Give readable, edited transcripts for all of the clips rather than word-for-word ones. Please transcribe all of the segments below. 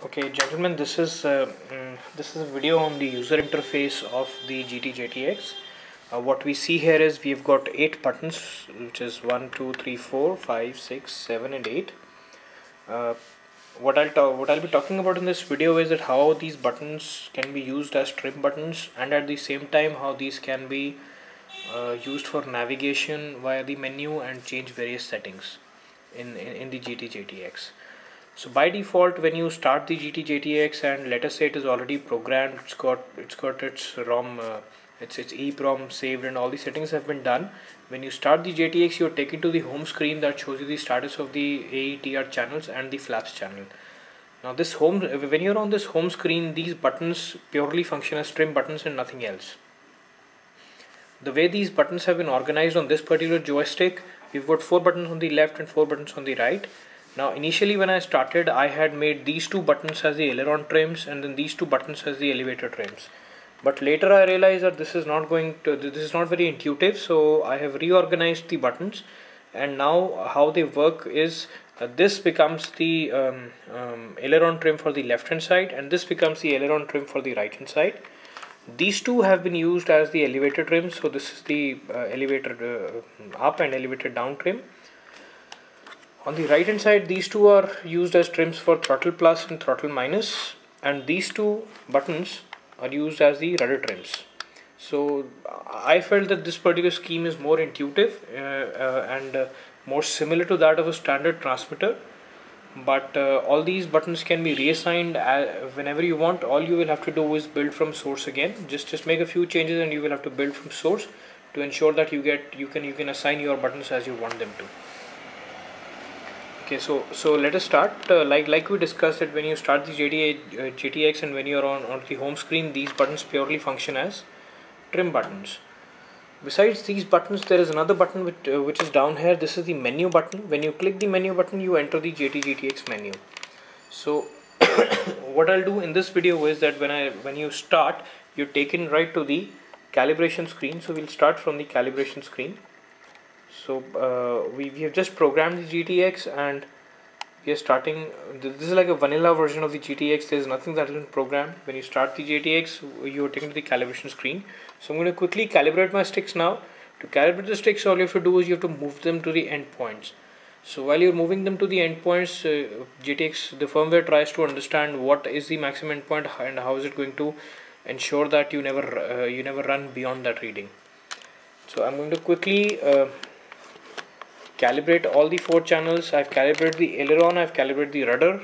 Okay, gentlemen, this is a video on the user interface of the GT JTX. What we see here is we've got 8 buttons, which is 1, 2, 3, 4, 5, 6, 7, and 8. Uh, what I'll be talking about in this video is that how these buttons can be used as trim buttons, and at the same time how these can be used for navigation via the menu and change various settings in the GT JTX. So by default, when you start the GT JTX and let us say it is already programmed, it's got its ROM, its EEPROM saved, and all the settings have been done. When you start the JTX, you're taken to the home screen that shows you the status of the AETR channels and the flaps channel. Now when you're on this home screen, these buttons purely function as trim buttons and nothing else. The way these buttons have been organized on this particular joystick, we've got 4 buttons on the left and 4 buttons on the right. Now initially when I started, I had made these 2 buttons as the aileron trims and then these 2 buttons as the elevator trims. But later I realized that this is not very intuitive, so I have reorganized the buttons, and now how they work is this becomes the aileron trim for the left hand side, and this becomes the aileron trim for the right hand side. These two have been used as the elevator trims, so this is the elevator up and elevator down trim. On the right hand side, these two are used as trims for throttle plus and throttle minus, and these 2 buttons are used as the rudder trims. So I felt that this particular scheme is more intuitive and more similar to that of a standard transmitter. But all these buttons can be reassigned whenever you want. All you will have to do is build from source again. Just make a few changes, and you will have to build from source to ensure that you can assign your buttons as you want them to. Okay, so let us start. Like we discussed it, when you start the JTX and when you are on the home screen, these buttons purely function as trim buttons. Besides these buttons, there is another button which is down here. This is the menu button. When you click the menu button, you enter the JTX menu. So what I'll do in this video is that when you start, you're taken right to the calibration screen. So we'll start from the calibration screen. So we have just programmed the GTX, and we are starting. This is like a vanilla version of the GTX. There is nothing that has been programmed. When you start the GTX, you are taken to the calibration screen. So I'm going to quickly calibrate my sticks now. To calibrate the sticks, all you have to do is you have to move them to the endpoints. So while you're moving them to the endpoints, GTX, the firmware, tries to understand what is the maximum endpoint and how is it going to ensure that you never run beyond that reading. So I'm going to quickly calibrate all the 4 channels. I've calibrated the aileron, I've calibrated the rudder,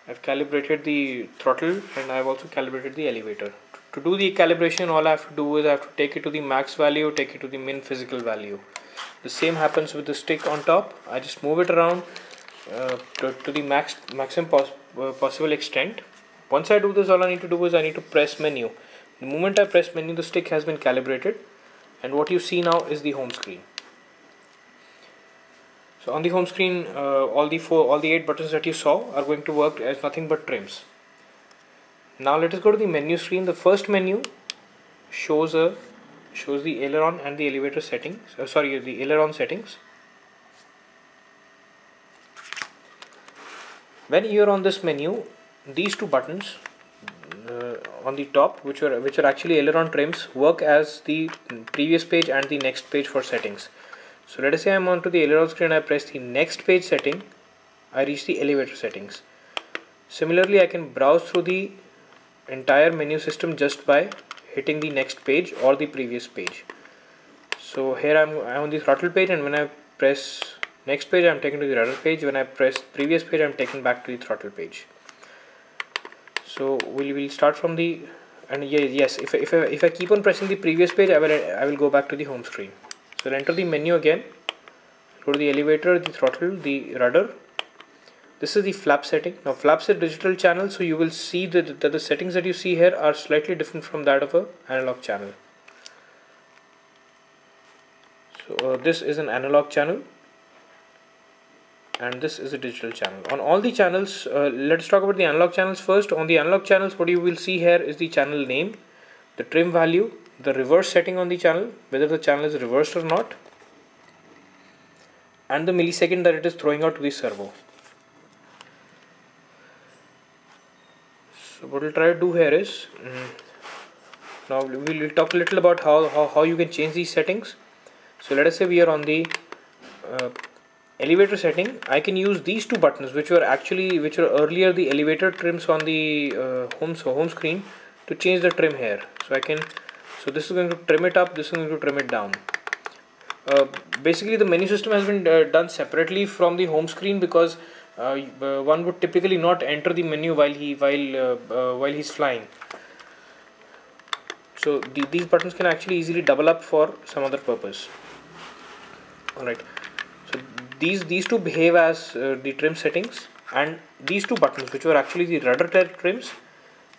I've calibrated the throttle, and I've also calibrated the elevator. To do the calibration, all I have to do is I have to take it to the max value, take it to the min physical value. The same happens with the stick on top. I just move it around to the maximum possible extent. Once I do this, all I need to do is I need to press menu. The moment I press menu, the stick has been calibrated, and what you see now is the home screen. So on the home screen, all the 8 buttons that you saw are going to work as nothing but trims. Now let us go to the menu screen. The first menu shows the aileron and the elevator settings. The aileron settings. When you are on this menu, these 2 buttons on the top, which are actually aileron trims, work as the previous page and the next page for settings. So let us say I'm onto the aileron screen, I press the next page setting, I reach the elevator settings. Similarly, I can browse through the entire menu system just by hitting the next page or the previous page. So here I'm on the throttle page, and when I press next page, I'm taken to the rudder page. When I press previous page, I'm taken back to the throttle page. So we will start from the, and yes, if I keep on pressing the previous page, I will go back to the home screen. So I'll enter the menu again, go to the elevator, the throttle, the rudder. This is the flap setting. Now flaps are digital channel, so you will see that the settings that you see here are slightly different from that of an analog channel. So this is an analog channel, and this is a digital channel. On all the channels, let's talk about the analog channels first. On the analog channels, what you will see here is the channel name, the trim value, the reverse setting on the channel, whether the channel is reversed or not, and the millisecond that it is throwing out to the servo. So what we'll try to do here is, now we'll talk a little about how you can change these settings. So let us say we are on the elevator setting. I can use these two buttons which were earlier the elevator trims on the home screen to change the trim here. So this is going to trim it up, this is going to trim it down. Basically the menu system has been done separately from the home screen because one would typically not enter the menu while he's flying. So these buttons can actually easily double up for some other purpose. Alright, so these two behave as the trim settings, and these two buttons, which were actually the rudder trims,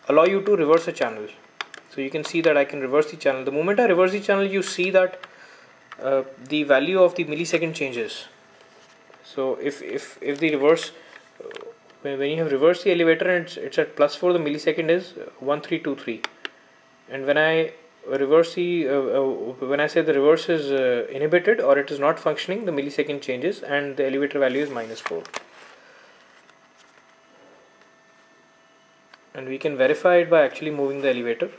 allow you to reverse a channel. So you can see that I can reverse the channel. The moment I reverse the channel, you see that the value of the millisecond changes. So if the reverse, when you have reversed the elevator and it's at +4, the millisecond is 1323, and when I reverse the when I say the reverse is inhibited or it is not functioning, the millisecond changes and the elevator value is -4. And we can verify it by actually moving the elevator.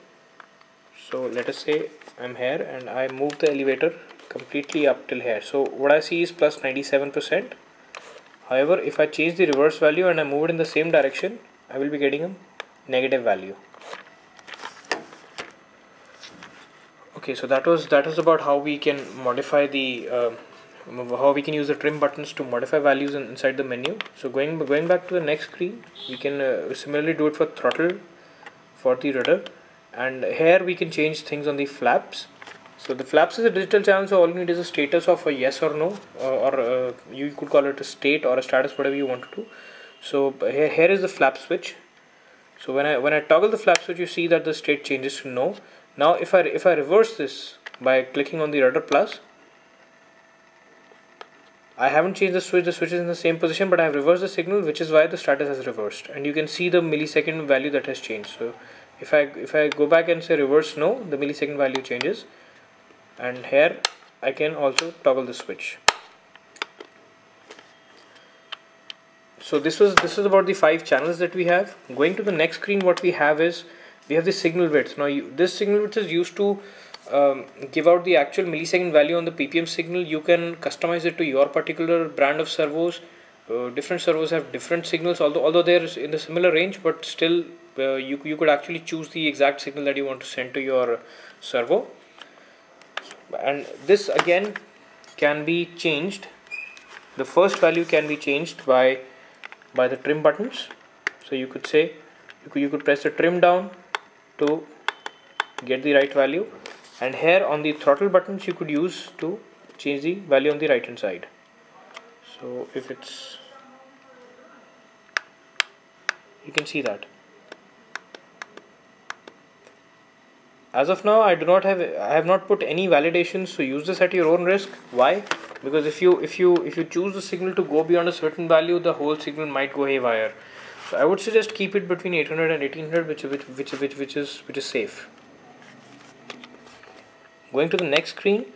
So let us say I'm here and I move the elevator completely up till here. So what I see is +97%. However, if I change the reverse value and I move it in the same direction, I will be getting a negative value. Okay, so that is about how we can modify the how we can use the trim buttons to modify values inside the menu. So going back to the next screen, we can similarly do it for throttle, for the rudder, and here we can change things on the flaps. So the flaps is a digital channel, so all you need is a status of a yes or no, or you could call it a state or a status, whatever you want to do. So here is the flap switch. So when I toggle the flap switch, you see that the state changes to no. Now if I reverse this by clicking on the rudder plus, I haven't changed the switch is in the same position, but I have reversed the signal, which is why the status has reversed, and you can see the millisecond value that has changed. So if I go back and say reverse no, the millisecond value changes, and here I can also toggle the switch. So this is about the 5 channels that we have. Going to the next screen, what we have is we have the signal width. Now this signal width is used to give out the actual millisecond value on the PPM signal. You can customize it to your particular brand of servos. Different servos have different signals, although they're in the similar range, but still you could actually choose the exact signal that you want to send to your servo. And this again can be changed. The first value can be changed by the trim buttons. So you could say you could press the trim down to get the right value, and here on the throttle buttons you could use to change the value on the right hand side. So if it's, you can see that. As of now, I have not put any validations, so use this at your own risk. Why? Because if you choose the signal to go beyond a certain value, the whole signal might go haywire. So I would suggest keep it between 800 and 1800, which is safe. Going to the next screen,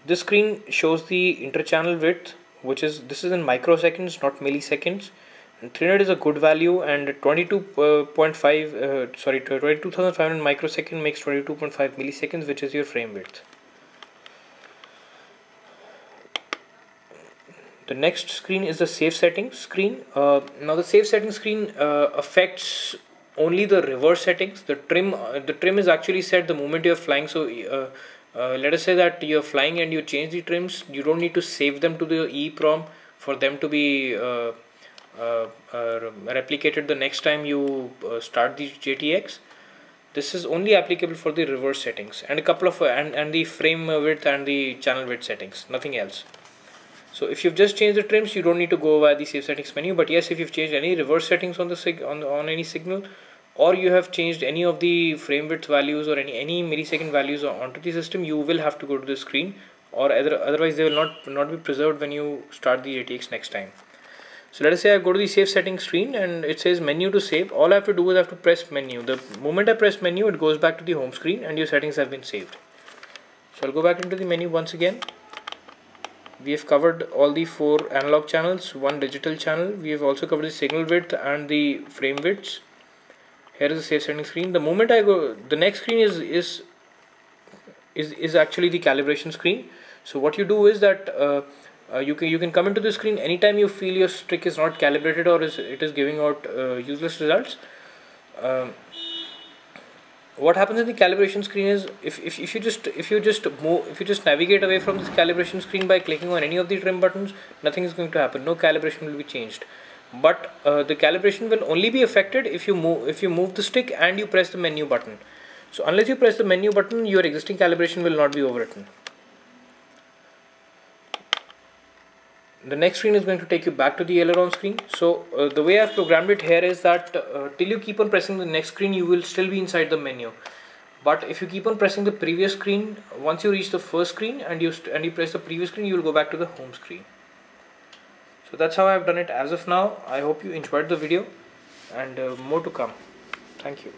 this screen shows the interchannel width, this is in microseconds, not milliseconds. And 300 is a good value, and 22,500 microsecond makes 22.5 milliseconds, which is your frame width. The next screen is the save settings screen. Now the save settings screen affects only the reverse settings. The trim is actually set the moment you are flying. So let us say that you are flying and you change the trims. You don't need to save them to the EEPROM for them to be replicated the next time you start the JTX. This is only applicable for the reverse settings and a couple of and the frame width and the channel width settings, nothing else. So if you've just changed the trims, you don't need to go via the save settings menu. But yes, if you've changed any reverse settings on the on any signal, or you have changed any of the frame width values or any millisecond values onto the system, you will have to go to the screen, or otherwise they will not be preserved when you start the JTX next time. So let us say I go to the save settings screen and it says menu to save. All I have to do is I have to press menu. The moment I press menu, it goes back to the home screen and your settings have been saved. So I'll go back into the menu once again. We have covered all the 4 analog channels, 1 digital channel. We have also covered the signal width and the frame widths. Here is the save setting screen. The moment I go, the next screen is actually the calibration screen. So what you do is that you can come into the screen anytime you feel your stick is not calibrated or it is giving out useless results. What happens in the calibration screen is if you just navigate away from this calibration screen by clicking on any of the trim buttons, nothing is going to happen. No calibration will be changed. But the calibration will only be affected if you move the stick and you press the menu button. So unless you press the menu button, your existing calibration will not be overwritten. The next screen is going to take you back to the aileron screen. So the way I've programmed it here is that till you keep on pressing the next screen, you will still be inside the menu. But if you keep on pressing the previous screen, once you reach the first screen and you press the previous screen, you will go back to the home screen. So that's how I've done it as of now. I hope you enjoyed the video, and more to come. Thank you.